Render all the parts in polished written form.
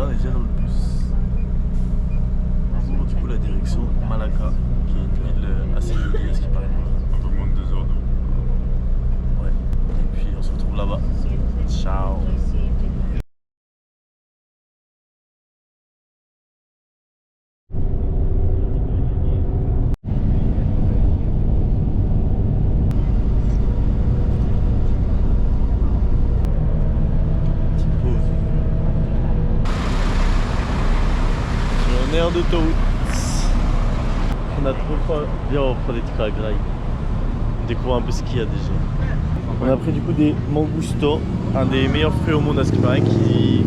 on est déjà dans le bus. Bon, du coup, la direction Malacca, qui est une ville assez jolie à ce qui paraît. Un peu moins de 2 heures de route. Ouais. Et puis on se retrouve là-bas. Ciao. Air d'autoroute. On a trop faim. Viens, on prend des trucs à graille. On découvre un peu ce qu'il y a déjà. On a pris du coup des mangustos, un des meilleurs fruits au monde à ce qui paraît, qui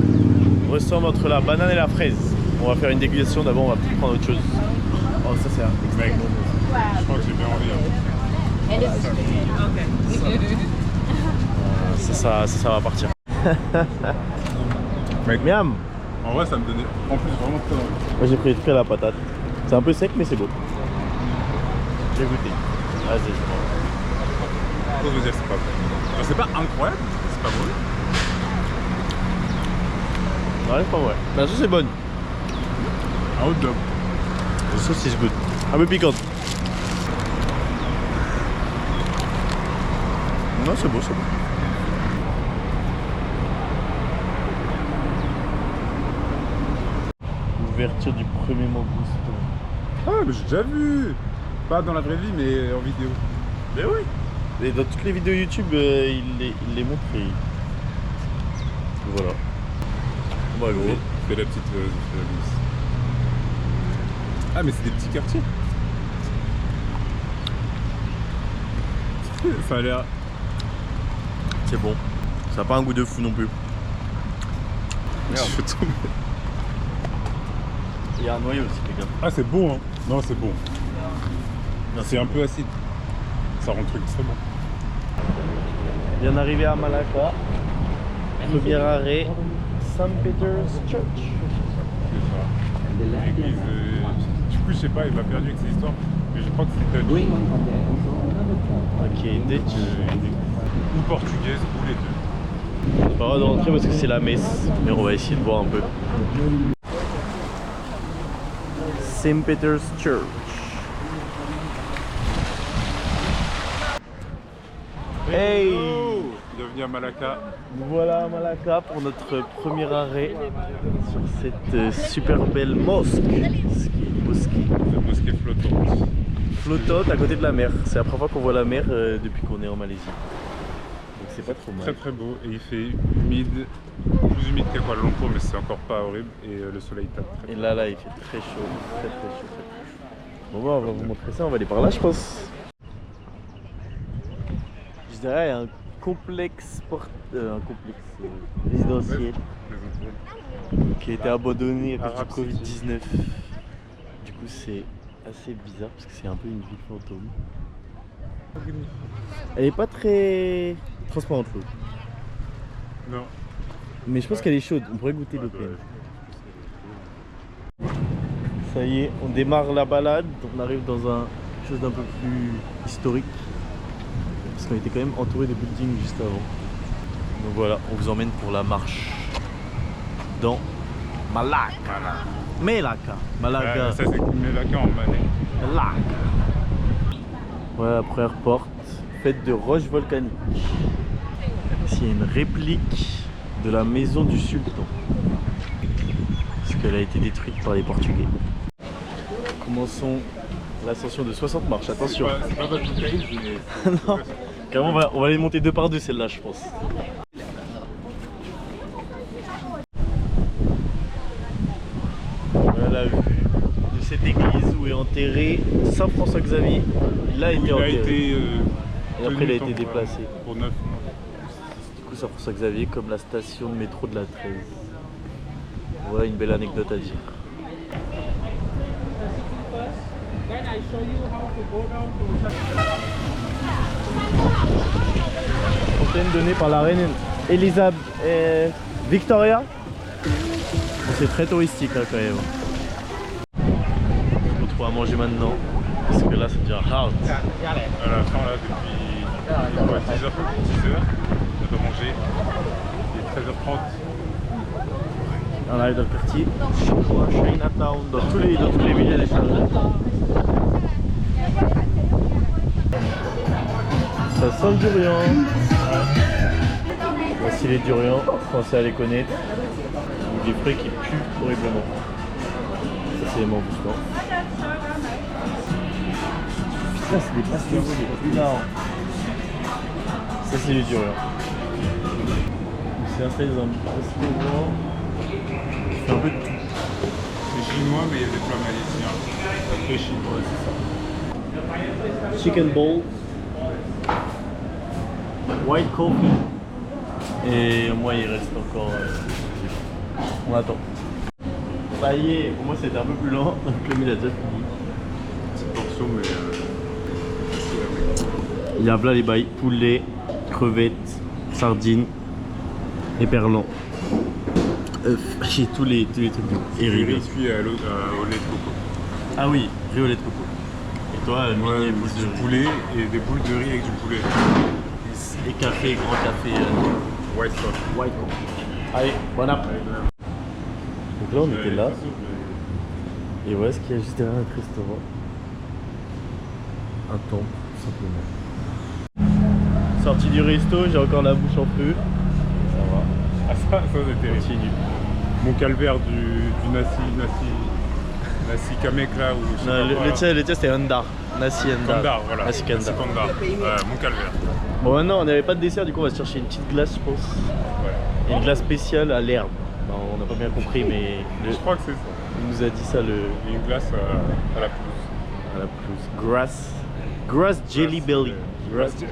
ressemble entre la banane et la fraise. On va faire une dégustation. D'abord, on va prendre autre chose. Oh, ça c'est un Mec, je crois que j'ai bien envie. Ça va partir. Mec, Miam. en vrai, ça me donnait en plus vraiment très envie. Moi j'ai pris le truc à la patate. C'est un peu sec mais c'est beau. J'ai goûté. Vas-y. Faut vous dire, c'est pas bon. C'est pas incroyable, c'est pas bon. Ouais, c'est pas vrai. La sauce est bonne. Un hot dog. La sauce is good. Un peu piquante. Non, c'est beau, c'est beau. Ouverture du premier mangouste. Ah, mais j'ai déjà vu. Pas dans la vraie vie, mais en vidéo. Mais oui. Et dans toutes les vidéos YouTube, il les montre et... Voilà. Bah gros. Fais la petite Ah, mais c'est des petits quartiers. Ça a l'air... C'est bon. Ça n'a pas un goût de fou non plus. Merde. Je tombe. Il y a un noyau aussi, les gars. Ah, c'est bon, hein. Non, c'est bon. C'est un peu acide. Ça rend le truc très bon. On vient d'arriver à Malacca. Premier arrêt, St. Peter's Church. C'est ça. L'église, du coup, je sais pas, il m'a perdu avec ses histoires. Mais je crois que c'est Dutch. Ok, Dutch. Ou portugaise, ou les deux. C'est pas grave de rentrer parce que c'est la messe. Mais on va essayer de voir un peu. St. Peter's Church. Hey! Bienvenue à Malacca. Nous voilà à Malacca pour notre premier arrêt sur cette super belle mosquée. Cette mosquée flottante. Flottante à côté de la mer. C'est la première fois qu'on voit la mer depuis qu'on est en Malaisie. Donc c'est pas trop mal. Très très beau et il fait humide, plus humide qu'à Kuala Lumpur, mais c'est encore pas horrible et le soleil tape très Et là il fait très chaud, très chaud. Bon bah, on va vous montrer ça, on va aller par là je pense. Juste derrière il y a un complexe résidentiel qui a été abandonné à cause du Covid-19. Du coup c'est assez bizarre parce que c'est un peu une ville fantôme. Elle est pas très transparente l'eau. Non. Mais je pense qu'elle est chaude, on pourrait goûter l'eau quand même. Ça y est, on démarre la balade, on arrive dans quelque chose d'un peu plus historique. Parce qu'on était quand même entouré de buildings juste avant. Donc voilà, on vous emmène pour la marche dans Malacca. Malacca. Ça c'est Malacca en malais. Malacca. Voilà la première porte, faite de roches volcaniques. Ici il y a une réplique de la maison du sultan. Parce qu'elle a été détruite par les Portugais. Commençons l'ascension de 60 marches, attention. C'est pas Baby Cage, mais... Non, carrément on va les monter 2 par 2 celle-là je pense. Voilà la vue de cette église où est enterré Saint François Xavier. Il a été enterré. Et après il a été déplacé. Pour 9 mois. Du coup Saint François Xavier comme la station de métro de la 13. Voilà une belle anecdote à dire. Fontaine donnée par la reine Elisabeth Victoria. Bon, c'est très touristique hein, quand même. On trouve à manger maintenant parce que là ça devient hard. À la fin là depuis 10h, on doit manger. Il est 13h30. On arrive dans le quartier chinois, Chinatown, dans tous les villes il y a des chargeurs. Ça sent le durian. Voici les durians, pensez à les connaître. Des fruits qui puent horriblement. Ça c'est les mangoustans. Ça c'est des pastèques, c'est énorme. Ça c'est les durians. C'est installé dans un restaurant. C'est un peu de tout. C'est chinois, mais il y a des plats malaisiens. Très chinois, c'est ça. Chicken bowl, white coffee. Et moi il reste encore. On attend. Ça y est, pour moi c'était un peu plus lent, donc le il a déjà fini. Petite portion, mais Il y a là les bails, poulet, crevettes, sardines, éperlans. J'ai tous les trucs. et riz cuit au lait de coco. Ah oui, riz au lait de coco. Et toi, Ouais, boules de du riz. poulet et des boules de riz avec du poulet. Et café, grand café. White sauce. White coffee. Allez, bon app. Donc là on était là. Et voilà ce qu'il y a juste derrière notre restaurant. Un temple, tout simplement. Sorti du resto, j'ai encore la bouche en feu. Ça va. Ah ça c'est terrible. Continue. Mon calvaire du nasi kamek là où je sais Non, pas quoi, le tien c'était Andar. Nasi Andar. Kandar, voilà. Nasi Kandar. Kandar. Mon calvaire. Bon maintenant on n'avait pas de dessert, du coup on va se chercher une petite glace je pense. Ouais. Et une glace spéciale à l'herbe. Bon, on n'a pas bien compris mais Je crois que c'est ça. il nous a dit ça le... Il y a une glace à la pelouse. à la pelouse. Grass Jelly Belly.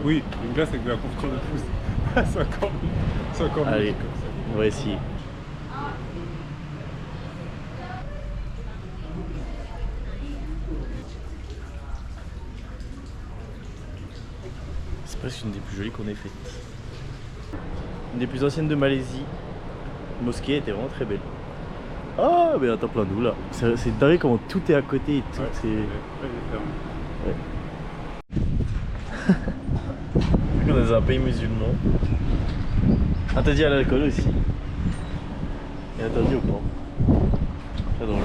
Oui, une glace avec de la confiture de pouce. c'est encore Allez, mieux comme ça. on va essayer. C'est presque une des plus jolies qu'on ait faites. Une des plus anciennes de Malaisie. La mosquée était vraiment très belle. Ah, mais attends, plein d'où là. C'est dingue comment tout est à côté et tout Ouais, est. ouais. On est dans un pays musulman. Interdit à l'alcool aussi. Et interdit au porc. Très drôle.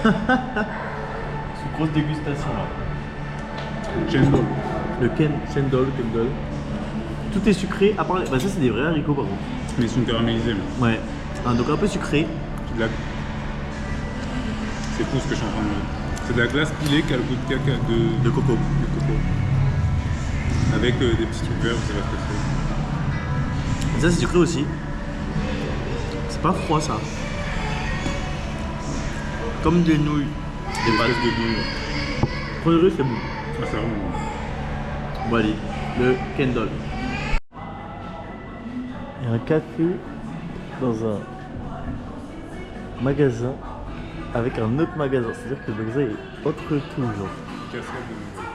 C'est une grosse dégustation là. Chendol. Le Chendol. Tout est sucré, à part les... Bah ça c'est des vrais haricots par contre. Mais ils sont caramélisés. Mais. Ouais. Donc un peu sucré. C'est de la... C'est fou ce que je suis en train de dire. C'est de la glace pilée qui a le goût de caca De coco. de coco. Avec des petits trucs verts, je sais pas ce que c'est. Et ça c'est sucré aussi. C'est pas froid ça. Comme des nouilles. Des pâtes de nouilles. Premier russe c'est bon. Ah, c'est vraiment bon. Bon allez, le Kendall. Il y a un café dans un magasin avec un autre magasin. C'est-à-dire que le magasin est autre tout genre. Cascade de nouilles.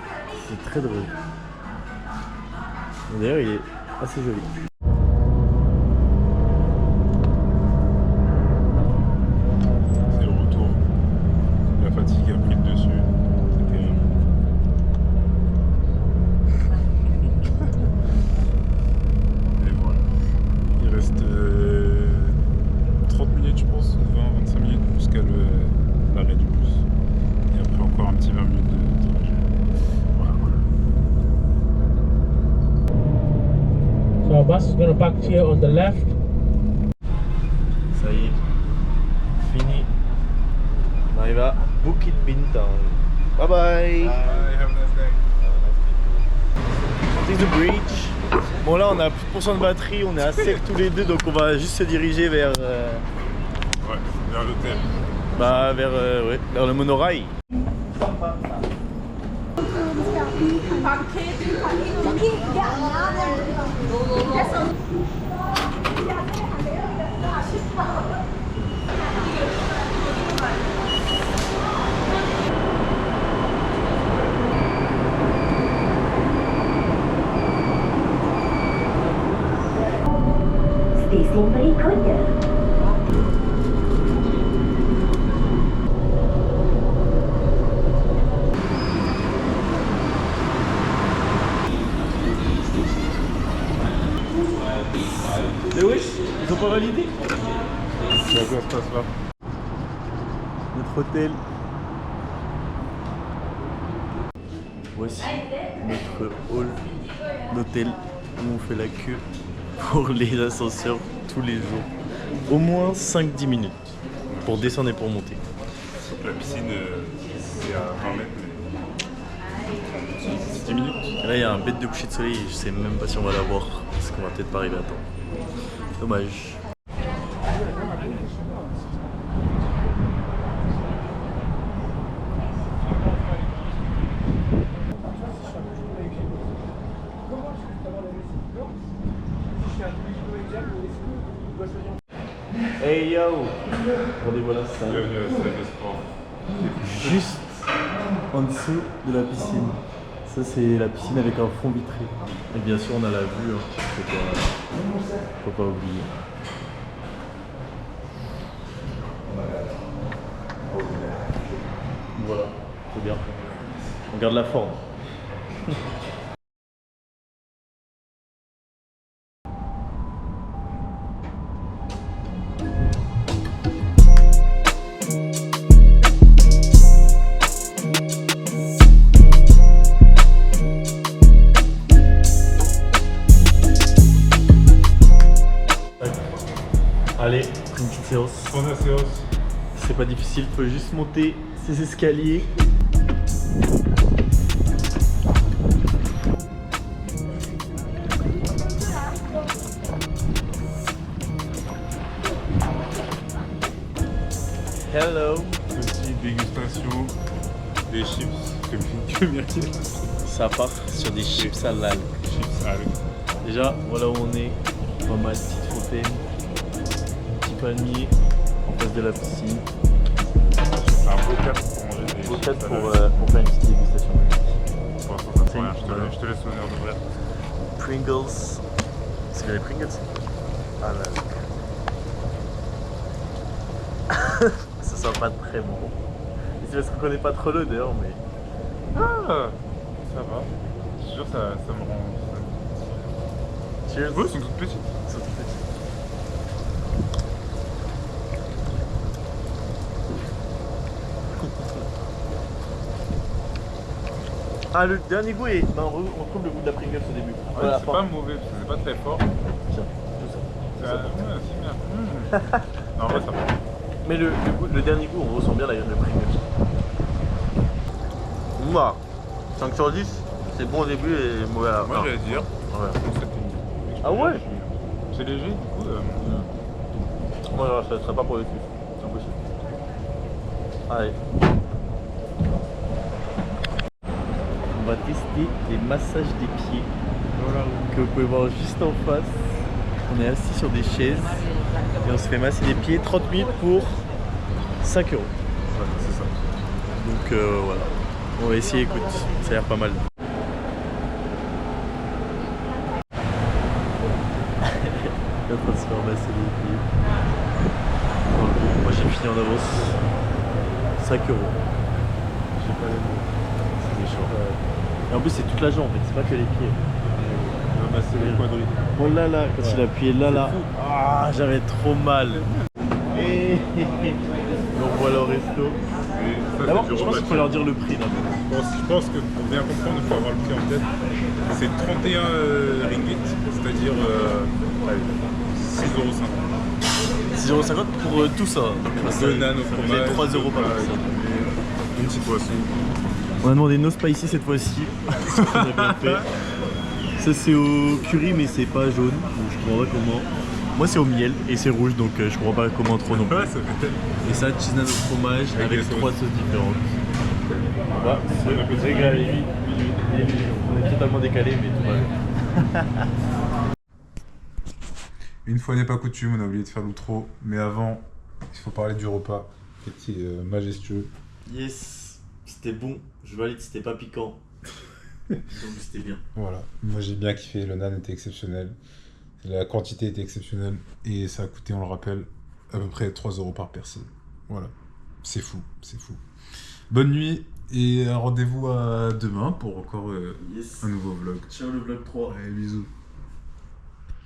C'est très drôle. D'ailleurs il est assez joli. C'est le retour. La fatigue a pris le dessus. C'est terrible. Et voilà. Il reste 30 minutes, je pense, 20-25 minutes jusqu'à l'arrêt du bus. Et après encore un petit 20 minutes de trajet. Voilà. So our bus is going to park here on the left. Ça y est, fini. On arrive à Bukit Bintang. Bye bye. Have a nice day. Take the bridge. Bon là on a plus de pourcent de batterie, on est à sec tous les deux donc on va juste se diriger vers Ouais, vers l'hôtel. bah vers le monorail. Passing berikutnya. Mais wesh, ils ont pas validé? C'est à quoi ça se passe là? Notre hôtel. Voici notre hall d'hôtel où on fait la queue pour les ascenseurs tous les jours. Au moins 5-10 minutes pour descendre et pour monter. Donc la piscine, c'est à 20 mètres, mais c'est 10 minutes. Et là, il y a un bête de coucher de soleil et je sais même pas si on va la voir parce qu'on va peut-être pas arriver à temps. Dommage. Hey yo! Regardez, voilà ça. Bienvenue à la salle de sport. Juste en dessous de la piscine. Ça, c'est la piscine avec un fond vitré. Et bien sûr, on a la vue. Hein. Faut pas oublier. Voilà, c'est bien. On garde la forme. Allez, une petite séance. Première séance. C'est pas difficile, faut juste monter ces escaliers. Hello. Petite dégustation des chips que Myrtille. Ça part sur des chips à l'algue. Chips algues. Déjà, voilà où on est. Pas mal, petite fontaine, petit palmier en face de la piscine. C'est un beau cadre pour manger des Beau chips cadre à pour l'algue. faire une petite dégustation. Pour l'instant, ça prend rien. Je te laisse l'honneur d'ouvrir. Pringles. C'est bien les Pringles? Ah là. Ça sent pas très bon. C'est parce qu'on connaît pas trop l'odeur, mais. Ah, ça va. Je suis sûr que ça me rend. Cheers. Oui, elles sont toutes petites. Ils sont tout petits. Ah, le dernier goût est. Ben, on trouve le goût de la Pringles au début. Ouais, Voilà, c'est pas mauvais, parce que c'est pas très fort. Tiens, tout ça. Ouais, c'est bien. Non, en vrai, ça va. Mais le dernier goût, on ressent bien le Pringles. Mouah, 5 sur 10, c'est bon au début et mauvais à la fin. Moi, j'allais dire. Ouais. C'était une Ah ouais? C'est léger, du coup. Moi, ça ne serait pas pour le dessus. C'est impossible. Allez. On va tester les massages des pieds que vous pouvez voir juste en face. On est assis sur des chaises et on se fait masser les pieds 30 minutes pour 5 €. Ouais, c'est ça. Donc voilà. On va essayer, écoute, ça a l'air pas mal. Il est en train de se faire masser les pieds. Moi j'ai fini en avance. 5 €. J'ai pas les mots. C'est méchant. Et en plus c'est toute la jambe en fait, c'est pas que les pieds. On va masser les quadrilles. Oh là là, quand il a appuyé là. Ah, j'avais trop mal. Et donc voilà au resto. Et ça, D'abord, c'est du je pense qu'il faut repas. leur dire le prix d'abord. Je pense que pour bien comprendre, il faut avoir le prix en tête. C'est 31 ringgit, c'est-à-dire 6,50 €. 6,50 € pour tout ça. Deux nanes au Ça fromage. faisait 3 € par personne. Une petite boisson. On a demandé no spicy cette fois-ci. On a bien fait. Ça c'est au curry mais c'est pas jaune, donc je comprends pas comment. Moi c'est au miel et c'est rouge donc je comprends pas comment trop non plus. Ouais, ça fait. Et ça, cheese naan au fromage Avec avec des 3 sauces différentes. On va se régaler. On est totalement décalé mais tout va bien. Une fois n'est pas coutume, on a oublié de faire l'outro, mais avant, il faut parler du repas qui était majestueux. Yes, c'était bon, je valide, c'était pas piquant. Donc c'était bien. Voilà, moi j'ai bien kiffé, le nan était exceptionnel. La quantité était exceptionnelle et ça a coûté, on le rappelle, à peu près 3 € par personne. Voilà, c'est fou, c'est fou. Bonne nuit et un rendez-vous à demain pour encore Yes. un nouveau vlog. Ciao le vlog 3. Allez, bisous.